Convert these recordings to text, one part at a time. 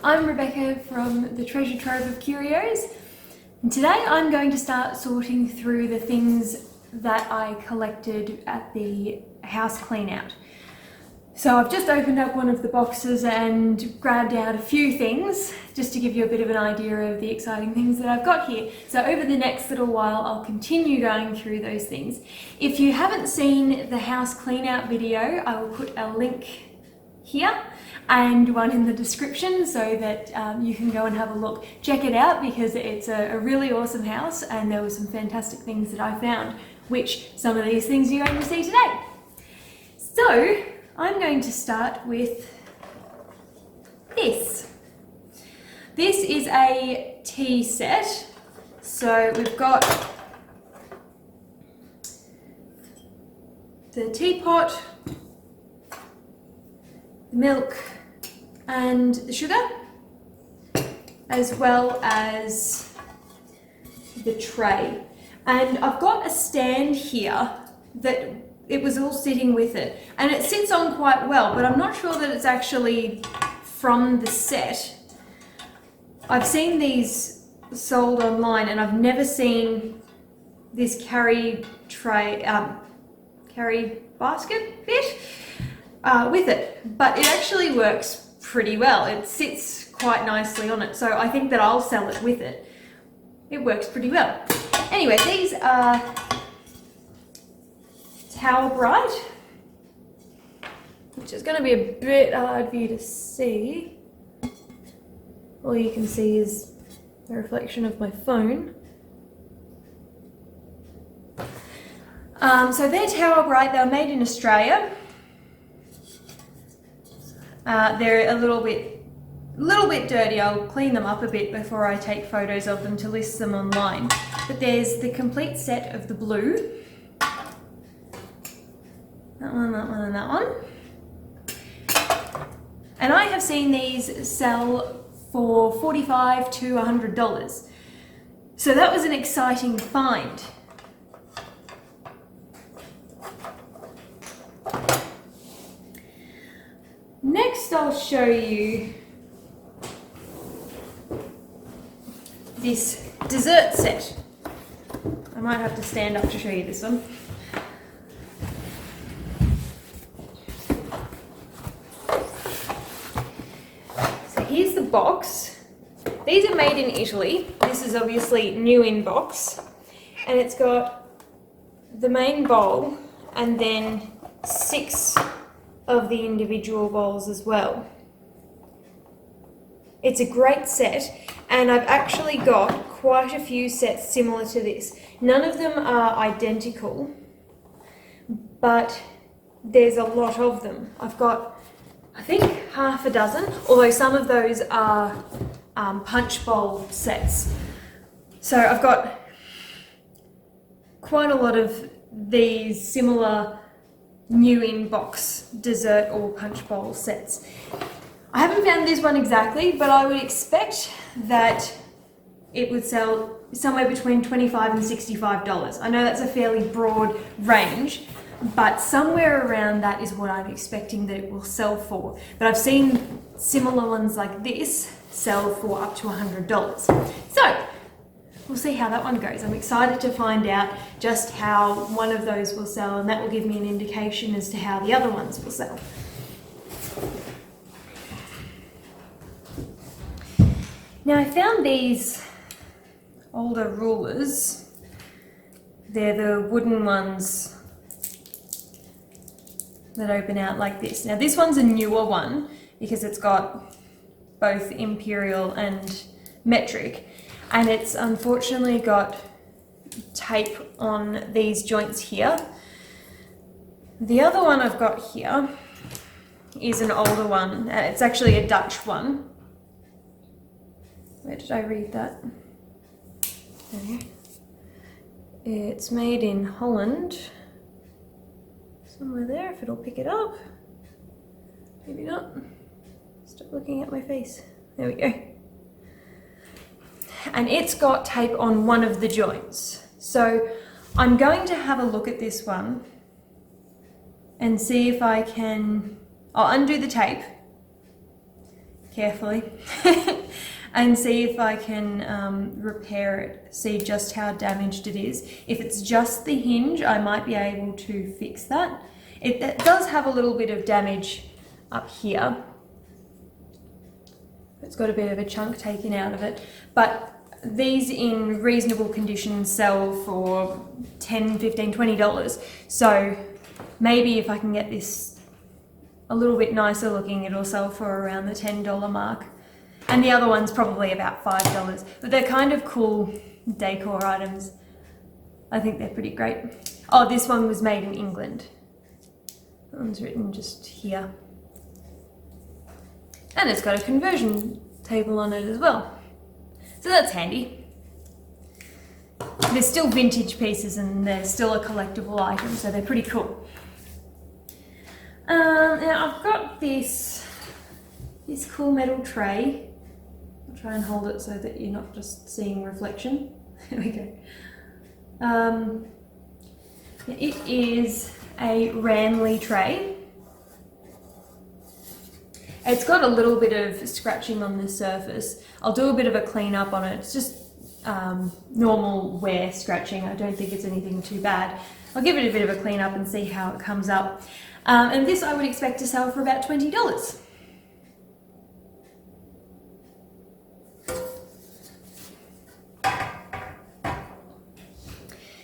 I'm Rebecca from the Treasure Trove of Curios, and today I'm going to start sorting through the things that I collected at the house clean out. So I've just opened up one of the boxes and grabbed out a few things just to give you a bit of an idea of the exciting things that I've got here. So over the next little while I'll continue going through those things. If you haven't seen the house clean out video, I will put a link here and one in the description so that you can go and have a look. Check it out because it's a really awesome house and there were some fantastic things that I found, which some of these things you're going to see today. So I'm going to start with this. This is a tea set. So we've got the teapot, the milk and the sugar, as well as the tray. And I've got a stand here that it was all sitting with it, and it sits on quite well, but I'm not sure that it's actually from the set. I've seen these sold online and I've never seen this carry tray, carry basket bit with it, but it actually works pretty well. It sits quite nicely on it, so I think that I'll sell it with it. It works pretty well. Anyway, these are Towel Bright, which is going to be a bit hard for you to see. All you can see is the reflection of my phone. So they're Towel Bright. They're made in Australia. They're a little bit dirty. I'll clean them up a bit before I take photos of them to list them online. But there's the complete set of the blue. That one, that one, and that one. And I have seen these sell for $45 to $100. So that was an exciting find. Next, I'll show you this dessert set. I might have to stand up to show you this one. Here's the box. These are made in Italy. This is obviously new in box. And it's got the main bowl and then 6 of the individual bowls as well. It's a great set, and I've actually got quite a few sets similar to this. None of them are identical, but there's a lot of them. I've got, I think, half a dozen, although some of those are punch bowl sets. So I've got quite a lot of these similar new in box dessert or punch bowl sets. I haven't found this one exactly, but I would expect that it would sell somewhere between $25 and $65. I know that's a fairly broad range, but somewhere around that is what I'm expecting that it will sell for. But I've seen similar ones like this sell for up to $100. So we'll see how that one goes. I'm excited to find out just how one of those will sell, and that will give me an indication as to how the other ones will sell. Now, I found these older rulers. They're the wooden ones that open out like this. Now, this one's a newer one because it's got both imperial and metric, and it's unfortunately got tape on these joints here. The other one I've got here is an older one. It's actually a Dutch one. Where did I read that? There. It's made in Holland. Somewhere there, if it'll pick it up. Maybe not. Stop looking at my face. There we go. And it's got tape on one of the joints. So I'm going to have a look at this one and see if I can, I'll undo the tape, carefully and see if I can repair it, see just how damaged it is. If it's just the hinge, I might be able to fix that. It does have a little bit of damage up here. It's got a bit of a chunk taken out of it, but these in reasonable condition sell for $10, $15, $20. So maybe if I can get this a little bit nicer looking, it'll sell for around the $10 mark. And the other one's probably about $5, but they're kind of cool decor items. I think they're pretty great. Oh, this one was made in England. That one's written just here. And it's got a conversion table on it as well. So that's handy. They're still vintage pieces and they're still a collectible item, so they're pretty cool. Now I've got this cool metal tray. I'll try and hold it so that you're not just seeing reflection. There we go. It is a Ranley tray. It's got a little bit of scratching on the surface. I'll do a bit of a clean up on it. It's just normal wear scratching. I don't think it's anything too bad. I'll give it a bit of a clean up and see how it comes up. And this I would expect to sell for about $20.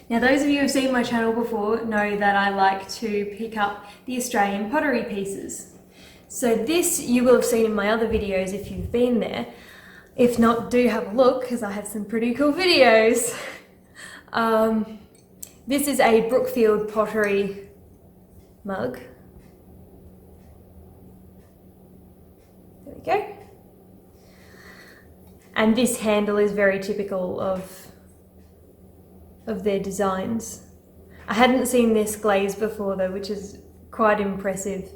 Now those of you who have seen my channel before know that I like to pick up the Australian pottery pieces. So this you will have seen in my other videos if you've been there. If not, do have a look because I have some pretty cool videos. This is a Brookfield pottery mug. There we go. And this handle is very typical of their designs. I hadn't seen this glaze before though, which is quite impressive.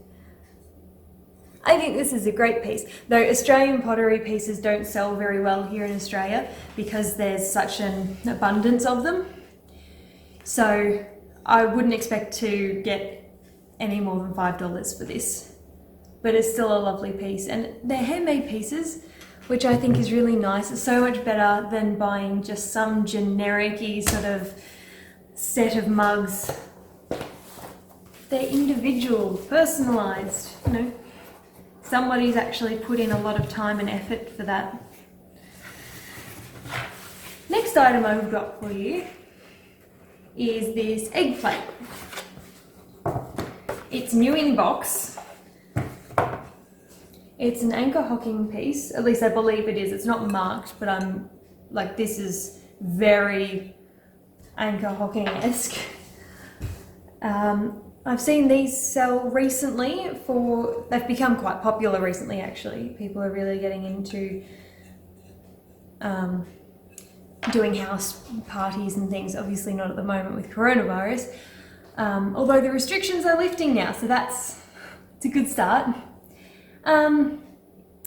I think this is a great piece, though Australian pottery pieces don't sell very well here in Australia because there's such an abundance of them. So I wouldn't expect to get any more than $5 for this, but it's still a lovely piece. And they're handmade pieces, which I think is really nice. It's so much better than buying just some generic-y sort of set of mugs. They're individual, personalised, you know. Somebody's actually put in a lot of time and effort for that. Next item I've got for you is this egg plate. It's new in box. It's an anchor hocking piece, at least I believe it is. It's not marked, but I'm like, this is very anchor hocking-esque. I've seen these sell recently they've become quite popular recently actually. People are really getting into doing house parties and things, obviously not at the moment with coronavirus, although the restrictions are lifting now, so it's a good start.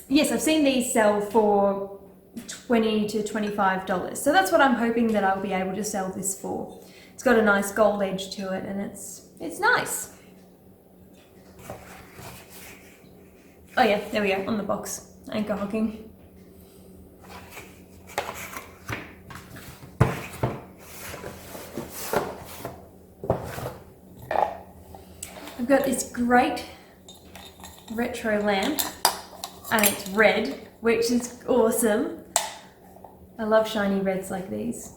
Yes, I've seen these sell for $20 to $25, so that's what I'm hoping that I'll be able to sell this for. It's got a nice gold edge to it and it's nice. Oh yeah, there we go, on the box, anchor hocking. I've got this great retro lamp and it's red, which is awesome. I love shiny reds like these.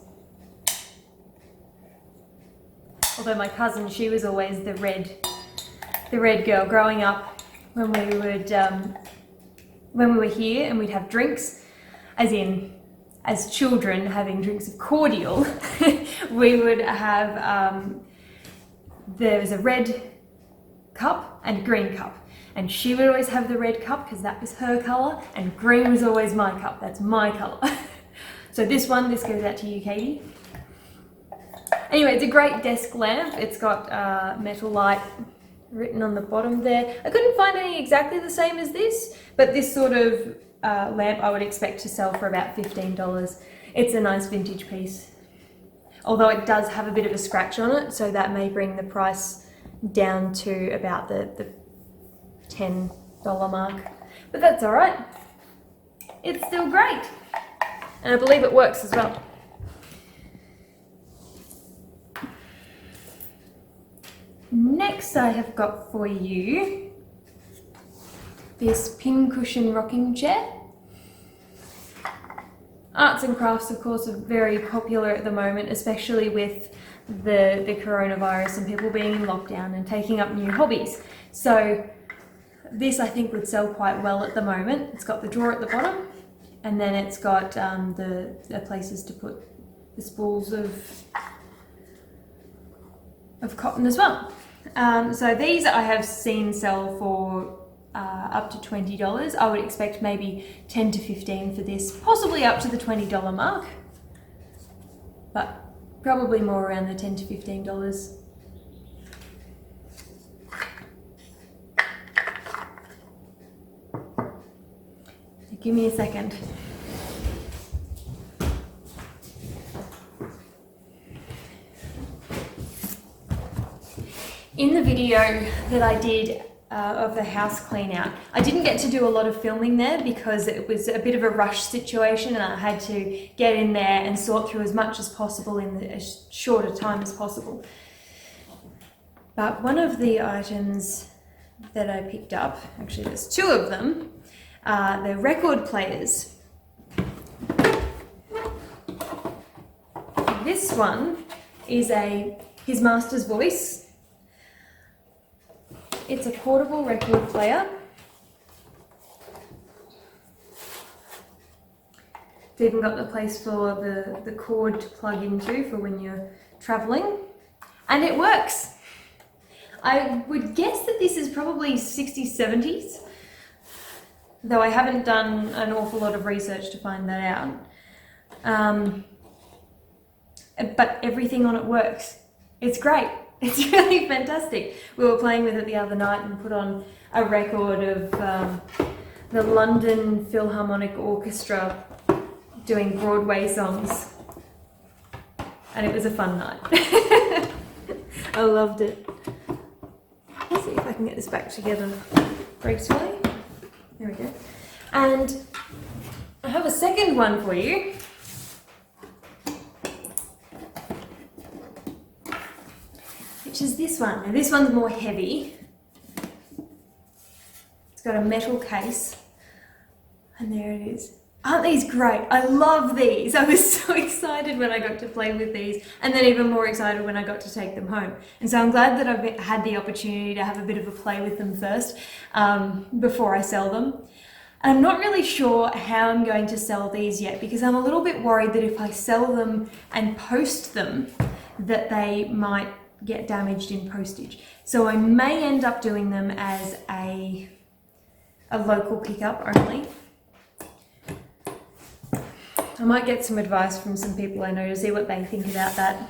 Although my cousin, she was always the red girl growing up when we were here and we'd have drinks, as children having drinks of cordial. We would have, there was a red cup and a green cup. And she would always have the red cup because that was her colour, and green was always my cup, that's my colour. So this goes out to you, Katie. Anyway, it's a great desk lamp. It's got metal light written on the bottom there. I couldn't find any exactly the same as this, but this sort of lamp I would expect to sell for about $15. It's a nice vintage piece. Although it does have a bit of a scratch on it, so that may bring the price down to about the $10 mark. But that's all right. it's still great. And I believe it works as well. Next I have got for you this pincushion rocking chair. Arts and crafts, of course, are very popular at the moment, especially with the coronavirus and people being in lockdown and taking up new hobbies. So this I think would sell quite well at the moment. It's got the drawer at the bottom, and then it's got the places to put the spools of cotton as well. So these I have seen sell for up to $20. I would expect maybe 10 to 15 for this, possibly up to the $20 mark, but probably more around the $10 to $15. So give me a second. In the video that I did of the house clean out, I didn't get to do a lot of filming there because it was a bit of a rush situation and I had to get in there and sort through as much as possible in as short a time as possible. But one of the items that I picked up, actually there's two of them, they're record players. This one is his master's voice. It's a portable record player. It's even got the place for the cord to plug into for when you're traveling. And it works. I would guess that this is probably 60s, 70s, though I haven't done an awful lot of research to find that out. But everything on it works. It's great. It's really fantastic. We were playing with it the other night and put on a record of the London Philharmonic Orchestra doing Broadway songs. And it was a fun night. I loved it. Let's see if I can get this back together gracefully. There we go. And I have a second one for you. Which is this one. Now this one's more heavy. It's got a metal case. And there it is. Aren't these great? I love these. I was so excited when I got to play with these, and then even more excited when I got to take them home. And so I'm glad that I've had the opportunity to have a bit of a play with them first before I sell them. And I'm not really sure how I'm going to sell these yet, because I'm a little bit worried that if I sell them and post them, that they might get damaged in postage. So I may end up doing them as a local pickup only. I might get some advice from some people I know to see what they think about that.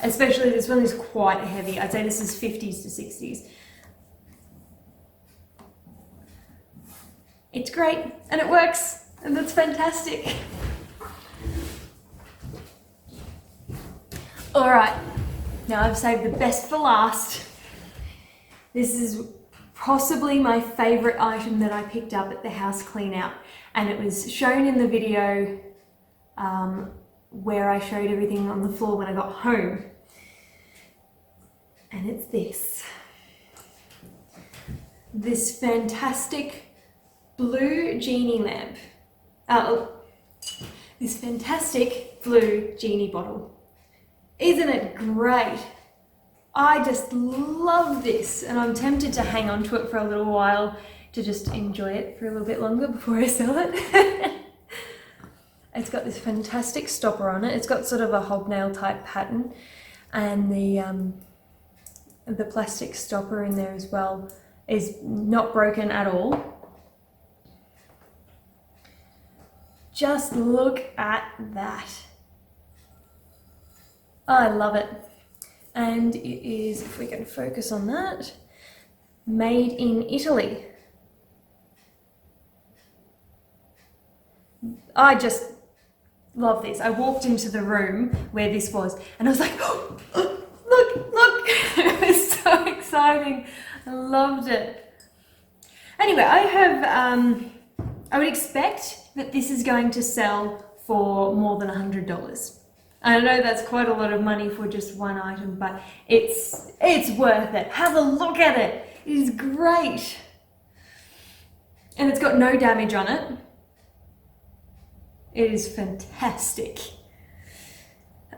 Especially this one is quite heavy. I'd say this is 50s to 60s. It's great and it works, and that's fantastic. All right. Now I've saved the best for last. This is possibly my favourite item that I picked up at the house clean out, and it was shown in the video where I showed everything on the floor when I got home. And it's this fantastic blue genie lamp. This fantastic blue genie bottle. Isn't it great? I just love this, and I'm tempted to hang on to it for a little while to just enjoy it for a little bit longer before I sell it. It's got this fantastic stopper on it. It's got sort of a hobnail type pattern, and the plastic stopper in there as well is not broken at all. Just look at that. I love it. And it is, if we can focus on that, made in Italy. I just love this. I walked into the room where this was and I was like, oh, look. It was so exciting. I loved it. Anyway, I have I would expect that this is going to sell for more than $100. I know that's quite a lot of money for just one item, but it's worth it. Have a look at it. It is great. And it's got no damage on it. It is fantastic.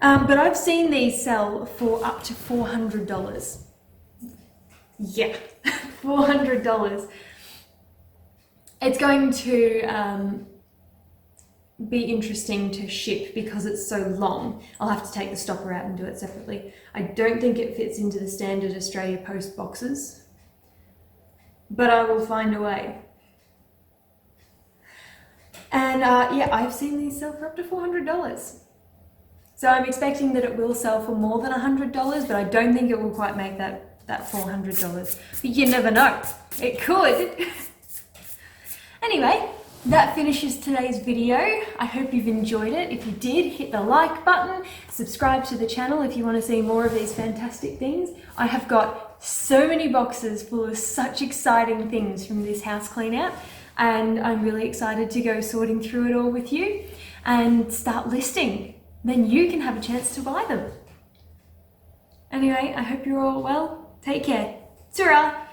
But I've seen these sell for up to $400. Yeah, $400. It's going to be interesting to ship because it's so long. I'll have to take the stopper out and do it separately. I don't think it fits into the standard Australia Post boxes, but I will find a way. And yeah, I've seen these sell for up to $400. So I'm expecting that it will sell for more than $100, but I don't think it will quite make that $400. But you never know, it could. Anyway, that finishes today's video. I hope you've enjoyed it. If you did, hit the like button, subscribe to the channel if you want to see more of these fantastic things. I have got so many boxes full of such exciting things from this house clean out, and I'm really excited to go sorting through it all with you and start listing. Then you can have a chance to buy them. Anyway, I hope you're all well. Take care. Ta-ra!